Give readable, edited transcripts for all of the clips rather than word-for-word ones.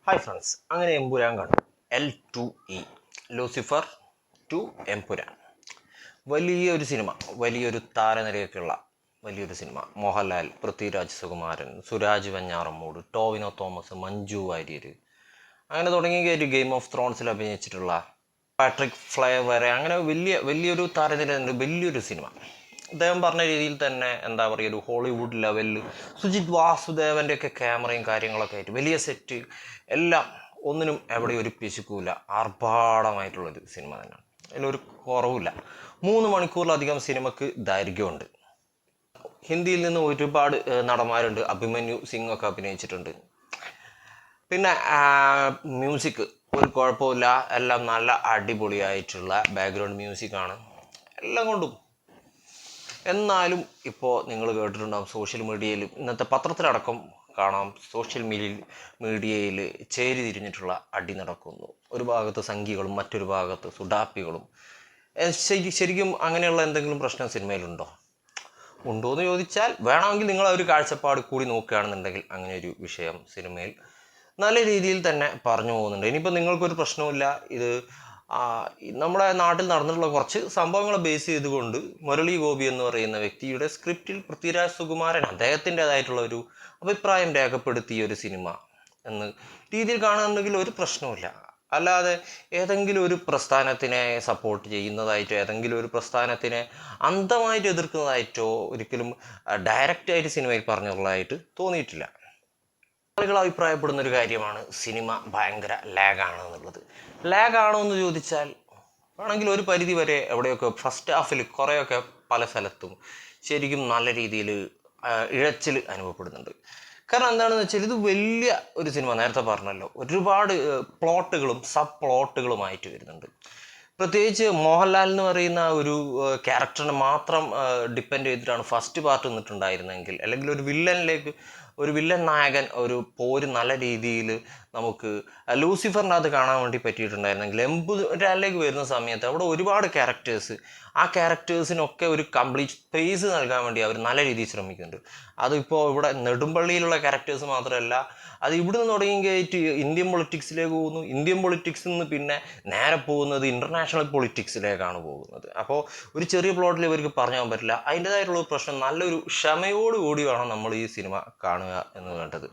Hi friends, അങ്ങനെ എമ്പുരാൻ കാണും. L2E Lucifer to Empuraan. വലിയൊരു സിനിമ, വലിയൊരു താരനിരയൊക്കെയുള്ള വലിയൊരു സിനിമ. മോഹൻലാൽ, പൃഥ്വിരാജ് സുകുമാരൻ, സുരാജ് വെഞ്ഞാറമ്മൂട്, ടോവിനോ തോമസ്, മഞ്ജു വാര്യർ, അങ്ങനെ തുടങ്ങിയ ഒരു ഗെയിം ഓഫ് ത്രോൺസിൽ അഭിനയിച്ചിട്ടുള്ള പാട്രിക് ഫ്ലൈവർ, അങ്ങനെ വലിയൊരു താരനിര, വലിയൊരു സിനിമ. അദ്ദേഹം പറഞ്ഞ രീതിയിൽ തന്നെ എന്താ പറയുക, ഒരു ഹോളിവുഡ് ലെവലിൽ സുജിത് വാസുദേവൻ്റെ ഒക്കെ ക്യാമറയും കാര്യങ്ങളൊക്കെ ആയിട്ട് വലിയ സെറ്റ് എല്ലാം, ഒന്നിനും എവിടെ ഒരു പിശുക്കൂല, ആർഭാടമായിട്ടുള്ളൊരു സിനിമ തന്നെയാണ്. അതിലൊരു കുറവില്ല. 3 മണിക്കൂറിലധികം സിനിമക്ക് ദൈർഘ്യമുണ്ട്. ഹിന്ദിയിൽ നിന്ന് ഒരുപാട് നടന്മാരുണ്ട്. അഭിമന്യു സിംഗ് ഒക്കെ അഭിനയിച്ചിട്ടുണ്ട്. പിന്നെ മ്യൂസിക് ഒരു കുഴപ്പമില്ല, എല്ലാം നല്ല അടിപൊളിയായിട്ടുള്ള ബാക്ക്ഗ്രൗണ്ട് മ്യൂസിക്കാണ് എല്ലാം കൊണ്ടും. എന്നാലും ഇപ്പോൾ നിങ്ങൾ കേട്ടിട്ടുണ്ടാകും, സോഷ്യൽ മീഡിയയിൽ ഇന്നത്തെ പത്രത്തിലടക്കം കാണാം, സോഷ്യൽ മീഡിയയിൽ ചേരി തിരിഞ്ഞിട്ടുള്ള അടി നടക്കുന്നു. ഒരു ഭാഗത്ത് സംഘികളും മറ്റൊരു ഭാഗത്ത് സുഡാപ്പികളും. ശരിക്കും അങ്ങനെയുള്ള എന്തെങ്കിലും പ്രശ്നം സിനിമയിലുണ്ടോ? ഉണ്ടോ എന്ന് ചോദിച്ചാൽ, വേണമെങ്കിൽ നിങ്ങൾ ആ ഒരു കാഴ്ചപ്പാട് കൂടി നോക്കുകയാണെന്നുണ്ടെങ്കിൽ അങ്ങനെ ഒരു വിഷയം സിനിമയിൽ നല്ല രീതിയിൽ തന്നെ പറഞ്ഞു പോകുന്നുണ്ട്. ഇനിയിപ്പോൾ നിങ്ങൾക്കൊരു പ്രശ്നവുമില്ല, ഇത് നമ്മുടെ നാട്ടിൽ നടന്നിട്ടുള്ള കുറച്ച് സംഭവങ്ങളെ ബേസ് ചെയ്തുകൊണ്ട് മുരളി ഗോപി എന്ന് പറയുന്ന വ്യക്തിയുടെ സ്ക്രിപ്റ്റിൽ പൃഥ്വിരാജ് സുകുമാരൻ അദ്ദേഹത്തിൻ്റെതായിട്ടുള്ള ഒരു അഭിപ്രായം രേഖപ്പെടുത്തിയ ഒരു സിനിമ എന്ന് രീതിയിൽ കാണുന്നുണ്ടെങ്കിൽ ഒരു പ്രശ്നവുമില്ല. അല്ലാതെ ഏതെങ്കിലും ഒരു പ്രസ്ഥാനത്തിനെ സപ്പോർട്ട് ചെയ്യുന്നതായിട്ടോ ഏതെങ്കിലും ഒരു പ്രസ്ഥാനത്തിനെ അന്ധമായിട്ട് എതിർക്കുന്നതായിട്ടോ ഒരിക്കലും ഡയറക്റ്റായിട്ട് സിനിമയിൽ പറഞ്ഞുള്ളതായിട്ട് തോന്നിയിട്ടില്ല. ആളുകൾ അഭിപ്രായപ്പെടുന്ന ഒരു കാര്യമാണ് സിനിമ ഭയങ്കര ലാഗാണ് എന്നുള്ളത്. ലാഗാണോ എന്ന് ചോദിച്ചാൽ, വേണമെങ്കിൽ ഒരു പരിധി വരെ എവിടെയൊക്കെ ഫസ്റ്റ് ഹാഫിൽ കുറേയൊക്കെ പല സ്ഥലത്തും ശരിക്കും നല്ല രീതിയിൽ ഇഴച്ചിൽ അനുഭവപ്പെടുന്നുണ്ട്. കാരണം എന്താണെന്ന് വെച്ചാൽ, ഇത് വലിയ ഒരു സിനിമ, നേരത്തെ പറഞ്ഞല്ലോ, ഒരുപാട് പ്ലോട്ടുകളും സബ് പ്ലോട്ടുകളുമായിട്ട് വരുന്നുണ്ട്. പ്രത്യേകിച്ച് മോഹൻലാൽ എന്ന് പറയുന്ന ഒരു ക്യാരക്ടറിനെ മാത്രം ഡിപ്പെൻഡ് ചെയ്തിട്ടാണ് ഫസ്റ്റ് പാർട്ട് നിന്നിട്ടുണ്ടായിരുന്നെങ്കിൽ, അല്ലെങ്കിൽ ഒരു വില്ലൻ നായകൻ ഒരു പോര് നല്ല രീതിയിൽ നമുക്ക് ലൂസിഫറിൻ്റെ അത് കാണാൻ വേണ്ടി പറ്റിയിട്ടുണ്ടായിരുന്നെങ്കിൽ, എമ്പുരാനിലേക്ക് വരുന്ന സമയത്ത് അവിടെ ഒരുപാട് ക്യാരക്ടേഴ്സ്, ആ ക്യാരക്ടേഴ്സിനൊക്കെ ഒരു കംപ്ലീറ്റ് സ്പേസ് നൽകാൻ വേണ്ടി അവർ നല്ല രീതിയിൽ ശ്രമിക്കുന്നുണ്ട്. അതിപ്പോൾ ഇവിടെ നെടുമ്പള്ളിയിലുള്ള ക്യാരക്ടേഴ്സ് മാത്രമല്ല, അത് ഇവിടുന്ന് തുടങ്ങിയിട്ട് ഇന്ത്യൻ പൊളിറ്റിക്സിലേക്ക് പോകുന്നു. ഇന്ത്യൻ പൊളിറ്റിക്സിൽ നിന്ന് പിന്നെ നേരെ പോകുന്നത് ഇൻ്റർനാഷണൽ പൊളിറ്റിക്സിലേക്കാണ് പോകുന്നത്. അപ്പോൾ ഒരു ചെറിയ പ്ലോട്ടിൽ ഇവർക്ക് പറഞ്ഞു പോകാൻ പറ്റില്ല. അതിൻ്റേതായിട്ടുള്ള പ്രശ്നം, നല്ലൊരു ക്ഷമയോടുകൂടി വേണം നമ്മൾ ഈ സിനിമ കാണുക എന്ന് വേണ്ടത്.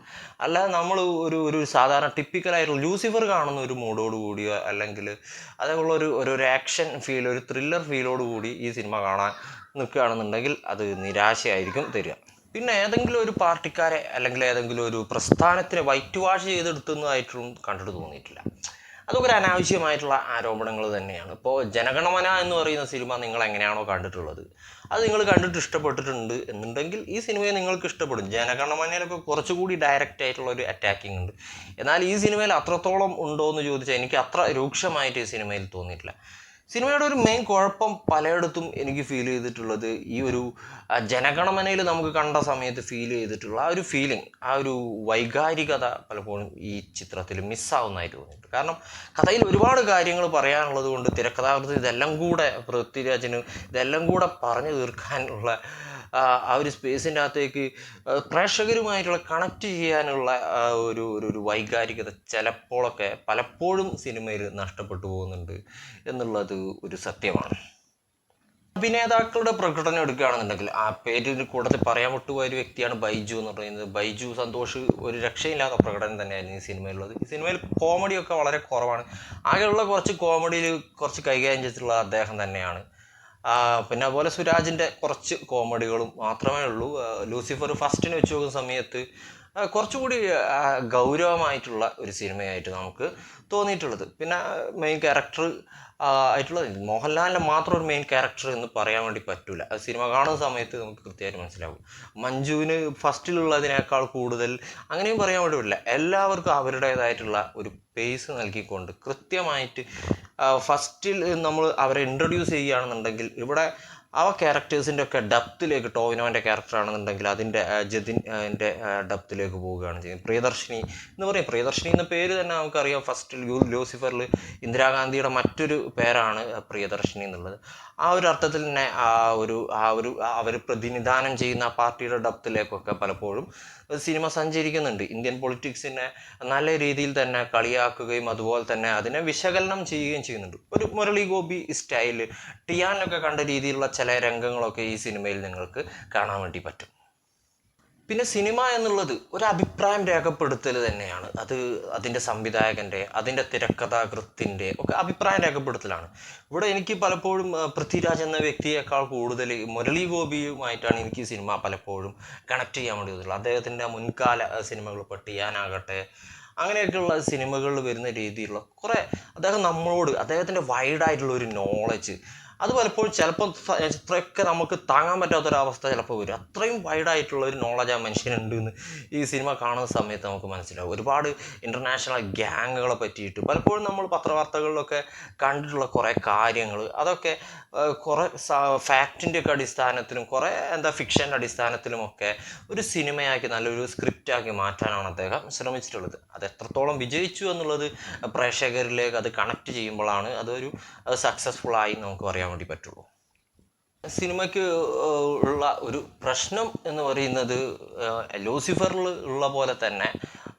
അല്ലാതെ നമ്മൾ ഒരു സാധാരണ ടിപ്പിക്കലായിട്ടുള്ള ലൂസിഫർ കാണുന്ന ഒരു മൂഡോട് കൂടിയോ അല്ലെങ്കിൽ അതേപോലെ ഒരു ആക്ഷൻ ഫീൽ, ഒരു ത്രില്ലർ ഫീലോടുകൂടി ഈ സിനിമ കാണാൻ നിൽക്കുകയാണെന്നുണ്ടെങ്കിൽ അത് നിരാശയായിരിക്കും തരിക. പിന്നെ ഏതെങ്കിലും ഒരു പാർട്ടിക്കാരെ അല്ലെങ്കിൽ ഏതെങ്കിലും ഒരു പ്രസ്ഥാനത്തിനെ വൈറ്റ് വാഷ് ചെയ്തെടുത്തുന്നതായിട്ടും കണ്ടിട്ട് തോന്നിയിട്ടില്ല. അതൊക്കെ ഒരു അനാവശ്യമായിട്ടുള്ള ആരോപണങ്ങൾ തന്നെയാണ്. ഇപ്പോൾ ജനഗണമന എന്ന് പറയുന്ന സിനിമ നിങ്ങൾ എങ്ങനെയാണോ കണ്ടിട്ടുള്ളത്, അത് നിങ്ങൾ കണ്ടിട്ട് ഇഷ്ടപ്പെട്ടിട്ടുണ്ട് എന്നുണ്ടെങ്കിൽ ഈ സിനിമയെ നിങ്ങൾക്ക് ഇഷ്ടപ്പെടും. ജനഗണമനയിലൊക്കെ കുറച്ചുകൂടി ഡയറക്റ്റ് ആയിട്ടുള്ള ഒരു അറ്റാക്കിംഗ് ഉണ്ട്. എന്നാൽ ഈ സിനിമയിൽ അത്രത്തോളം ഉണ്ടോ എന്ന് ചോദിച്ചാൽ എനിക്ക് അത്ര രൂക്ഷമായിട്ട് ഈ സിനിമയിൽ തോന്നിയിട്ടില്ല. സിനിമയുടെ ഒരു മെയിൻ കുഴപ്പം പലയിടത്തും എനിക്ക് ഫീൽ ചെയ്തിട്ടുള്ളത്, ഈ ഒരു ജനഗണമനയിൽ നമുക്ക് കണ്ട സമയത്ത് ഫീൽ ചെയ്തിട്ടുള്ള ആ ഒരു ഫീലിംഗ്, ആ ഒരു വൈകാരികത പലപ്പോഴും ഈ ചിത്രത്തിൽ മിസ്സാവുന്നതായിട്ട് തോന്നിയിട്ടുണ്ട്. കാരണം കഥയിൽ ഒരുപാട് കാര്യങ്ങൾ പറയാനുള്ളത് കൊണ്ട് തിരക്കഥാകൃത്ത് പൃഥ്വിരാജിന് ഇതെല്ലാം കൂടെ പറഞ്ഞു തീർക്കാനുള്ള ആ ഒരു സ്പേസിൻ്റെ അകത്തേക്ക് പ്രേക്ഷകരുമായിട്ടുള്ള കണക്ട് ചെയ്യാനുള്ള ഒരു വൈകാരികത പലപ്പോഴും സിനിമയിൽ നഷ്ടപ്പെട്ടു പോകുന്നുണ്ട് എന്നുള്ളത് ഒരു സത്യമാണ്. അഭിനേതാക്കളുടെ പ്രകടനം എടുക്കുകയാണെന്നുണ്ടെങ്കിൽ, ആ പേരിന് കൂടത്തിൽ പറയാൻ വിട്ടുപോയ ഒരു വ്യക്തിയാണ് ബൈജു എന്ന് പറയുന്നത്. ബൈജു സന്തോഷ് ഒരു രക്ഷയില്ലാത്ത പ്രകടനം തന്നെയായിരുന്നു ഈ സിനിമയിലുള്ളത്. ഈ സിനിമയിൽ കോമഡിയൊക്കെ വളരെ കുറവാണ്. ആകെയുള്ള കുറച്ച് കോമഡിയിൽ കുറച്ച് കൈകാര്യം ചെയ്തിട്ടുള്ള അദ്ദേഹം തന്നെയാണ്. പിന്നെ അതുപോലെ സുരാജിൻ്റെ കുറച്ച് കോമഡികളും മാത്രമേ ഉള്ളൂ. ലൂസിഫർ ഫസ്റ്റിന് വെച്ച് നോക്കുന്ന സമയത്ത് കുറച്ചുകൂടി ഗൗരവമായിട്ടുള്ള ഒരു സിനിമയായിട്ട് നമുക്ക് തോന്നിയിട്ടുള്ളത്. പിന്നെ മെയിൻ ക്യാരക്ടർ ആയിട്ടുള്ള മോഹൻലാലിൻ്റെ മാത്രം ഒരു മെയിൻ ക്യാരക്ടർ എന്ന് പറയാൻ വേണ്ടി പറ്റില്ല. അത് സിനിമ കാണുന്ന സമയത്ത് നമുക്ക് കൃത്യമായിട്ട് മനസ്സിലാവും. മഞ്ജുവിന് ഫസ്റ്റിലുള്ളതിനേക്കാൾ കൂടുതൽ അങ്ങനെയും പറയാൻ വേണ്ടി പറ്റില്ല. എല്ലാവർക്കും അവരുടേതായിട്ടുള്ള ഒരു പേസ് നൽകിക്കൊണ്ട് കൃത്യമായിട്ട് ഫസ്റ്റിൽ നമ്മൾ അവരെ ഇൻട്രൊഡ്യൂസ് ചെയ്യുകയാണെന്നുണ്ടെങ്കിൽ, ഇവിടെ ക്യാരക്ടേഴ്സിൻ്റെ ഒക്കെ ഡെപ്തിലേക്ക്, ടോവിനോൻ്റെ ക്യാരക്ടറാണെന്നുണ്ടെങ്കിൽ അതിൻ്റെ ജതിൻ്റെ ഡെപ്തിലേക്ക് പോവുകയാണ് ചെയ്യുന്നത്. പ്രിയദർശിനി എന്ന് പറയും, പ്രിയദർശിനി എന്ന പേര് തന്നെ നമുക്കറിയാം. ഫസ്റ്റ് ലൂസിഫറിൽ ഇന്ദിരാഗാന്ധിയുടെ മറ്റൊരു പേരാണ് പ്രിയദർശിനി എന്നുള്ളത്. ആ ഒരു അർത്ഥത്തിൽ തന്നെ അവർ പ്രതിനിധാനം ചെയ്യുന്ന ആ പാർട്ടിയുടെ ഡെപ്തിലേക്കൊക്കെ പലപ്പോഴും സിനിമ സഞ്ചരിക്കുന്നുണ്ട്. ഇന്ത്യൻ പൊളിറ്റിക്സിനെ നല്ല രീതിയിൽ തന്നെ കളിയാക്കുകയും അതുപോലെ തന്നെ അതിനെ വിശകലനം ചെയ്യുകയും ചെയ്യുന്നുണ്ട്. ഒരു മുരളി ഗോപി സ്റ്റൈല്, ടിയാനിലൊക്കെ കണ്ട രീതിയിലുള്ള ചില രംഗങ്ങളൊക്കെ ഈ സിനിമയിൽ നിങ്ങൾക്ക് കാണാൻ വേണ്ടി പറ്റും. പിന്നെ സിനിമ എന്നുള്ളത് ഒരു അഭിപ്രായം രേഖപ്പെടുത്തൽ തന്നെയാണ്. അതിൻ്റെ സംവിധായകൻ്റെ, അതിൻ്റെ തിരക്കഥാകൃത്തിൻ്റെ ഒക്കെ അഭിപ്രായം രേഖപ്പെടുത്തലാണ്. ഇവിടെ എനിക്ക് പലപ്പോഴും പൃഥ്വിരാജ് എന്ന വ്യക്തിയേക്കാൾ കൂടുതൽ മുരളി ഗോപിയുമായിട്ടാണ് എനിക്ക് ഈ സിനിമ പലപ്പോഴും കണക്ട് ചെയ്യാൻ വേണ്ടി വന്നിട്ടുള്ളത്. അദ്ദേഹത്തിൻ്റെ മുൻകാല സിനിമകൾ, ഇപ്പോൾ ടിയാനാകട്ടെ, അങ്ങനെയൊക്കെയുള്ള സിനിമകളിൽ വരുന്ന രീതിയിലുള്ള കുറേ അദ്ദേഹത്തിൻ്റെ വൈഡായിട്ടുള്ള ഒരു നോളജ്, അത് പലപ്പോഴും ചിലപ്പോൾ ഇത്രയൊക്കെ നമുക്ക് താങ്ങാൻ പറ്റാത്തൊരവസ്ഥ ചിലപ്പോൾ വരും. അത്രയും വൈഡായിട്ടുള്ള ഒരു നോളജ് ആ മനുഷ്യനുണ്ട് എന്ന് ഈ സിനിമ കാണുന്ന സമയത്ത് നമുക്ക് മനസ്സിലാവും. ഒരുപാട് ഇൻ്റർനാഷണൽ ഗ്യാങ്ങുകളെ പറ്റിയിട്ട് പലപ്പോഴും നമ്മൾ പത്രവാർത്തകളിലൊക്കെ കണ്ടിട്ടുള്ള കുറേ കാര്യങ്ങൾ, അതൊക്കെ കുറേ ഫാക്റ്റിൻ്റെ ഒക്കെ അടിസ്ഥാനത്തിലും കുറേ ഫിക്ഷൻ്റെ അടിസ്ഥാനത്തിലുമൊക്കെ ഒരു സിനിമയാക്കി, നല്ലൊരു സ്ക്രിപ്റ്റാക്കി മാറ്റാനാണ് അദ്ദേഹം ശ്രമിച്ചിട്ടുള്ളത്. അത് എത്രത്തോളം വിജയിച്ചു എന്നുള്ളത് പ്രേക്ഷകരിലേക്ക് അത് കണക്ട് ചെയ്യുമ്പോഴാണ് അതൊരു സക്സസ്ഫുള്ളായി നമുക്ക് പറയാൻ വേണ്ടി പറ്റുള്ളൂ. സിനിമയ്ക്ക് ഉള്ള ഒരു പ്രശ്നം എന്ന് പറയുന്നത് ലൂസിഫറിൽ ഉള്ള പോലെ തന്നെ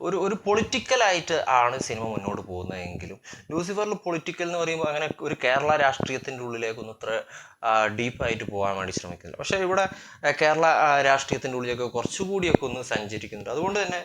ഒരു പൊളിറ്റിക്കലായിട്ട് ആണ് സിനിമ മുന്നോട്ട് പോകുന്നതെങ്കിലും ലൂസിഫറിൽ പൊളിറ്റിക്കൽ എന്ന് പറയുമ്പോൾ അങ്ങനെ ഒരു കേരള രാഷ്ട്രീയത്തിൻ്റെ ഉള്ളിലേക്കൊന്നും ഇത്ര ഡീപ്പായിട്ട് പോകാൻ വേണ്ടി ശ്രമിക്കുന്നില്ല. പക്ഷേ ഇവിടെ കേരള രാഷ്ട്രീയത്തിൻ്റെ ഉള്ളിലേക്ക് കുറച്ചുകൂടിയൊക്കെ ഒന്ന് സഞ്ചരിക്കുന്നുണ്ട്. അതുകൊണ്ട് തന്നെ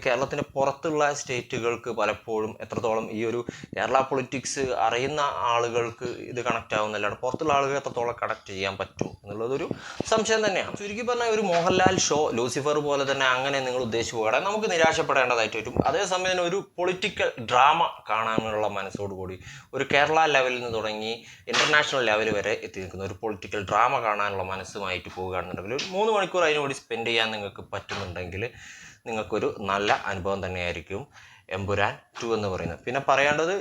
കേരളത്തിൻ്റെ പുറത്തുള്ള സ്റ്റേറ്റുകൾക്ക് പലപ്പോഴും എത്രത്തോളം ഈ ഒരു കേരള പൊളിറ്റിക്സ് അറിയുന്ന ആളുകൾക്ക് ഇത് കണക്റ്റ് ആവുന്നല്ലാണ്ട് പുറത്തുള്ള ആളുകൾ എത്രത്തോളം കണക്ട് ചെയ്യാൻ പറ്റും എന്നുള്ളതൊരു സംശയം തന്നെയാണ്. ചുരുക്കി പറഞ്ഞാൽ ഒരു മോഹൻലാൽ ഷോ ലൂസിഫർ പോലെ തന്നെ അങ്ങനെ നിങ്ങൾ ഉദ്ദേശിച്ച് പോകണം, നമുക്ക് നിരാശപ്പെടേണ്ടതായിട്ട് വരും. അതേസമയം തന്നെ ഒരു പൊളിറ്റിക്കൽ ഡ്രാമ കാണാനുള്ള മനസ്സോടുകൂടി ഒരു കേരള ലെവലിൽ നിന്ന് തുടങ്ങി ഇൻ്റർനാഷണൽ ലെവൽ വരെ എത്തി നിൽക്കുന്ന ഒരു പൊളിറ്റിക്കൽ ഡ്രാമ കാണാനുള്ള മനസ്സുമായിട്ട് പോവുകയാണെന്നുണ്ടെങ്കിൽ ഒരു 3 മണിക്കൂർ അതിനുകൂടി സ്പെൻഡ് ചെയ്യാൻ നിങ്ങൾക്ക് പറ്റുന്നുണ്ടെങ്കിൽ നിങ്ങൾക്കൊരു നല്ല അനുഭവം തന്നെയായിരിക്കും എമ്പുരാൻ 2 എന്ന് പറയുന്നത്. പിന്നെ പറയേണ്ടത്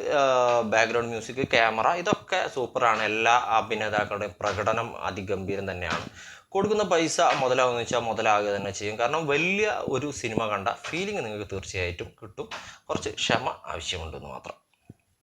ബാക്ക്ഗ്രൗണ്ട് മ്യൂസിക്, ക്യാമറ, ഇതൊക്കെ സൂപ്പറാണ്. എല്ലാ അഭിനേതാക്കളുടെയും പ്രകടനം അതിഗംഭീരം തന്നെയാണ്. കൊടുക്കുന്ന പൈസ മുതലാവുമെന്ന് വെച്ചാൽ മുതലാകുക തന്നെ ചെയ്യും. കാരണം വലിയ ഒരു സിനിമ കണ്ട ഫീലിംഗ് നിങ്ങൾക്ക് തീർച്ചയായിട്ടും കിട്ടും. കുറച്ച് ക്ഷമ ആവശ്യമുണ്ടെന്ന് മാത്രം.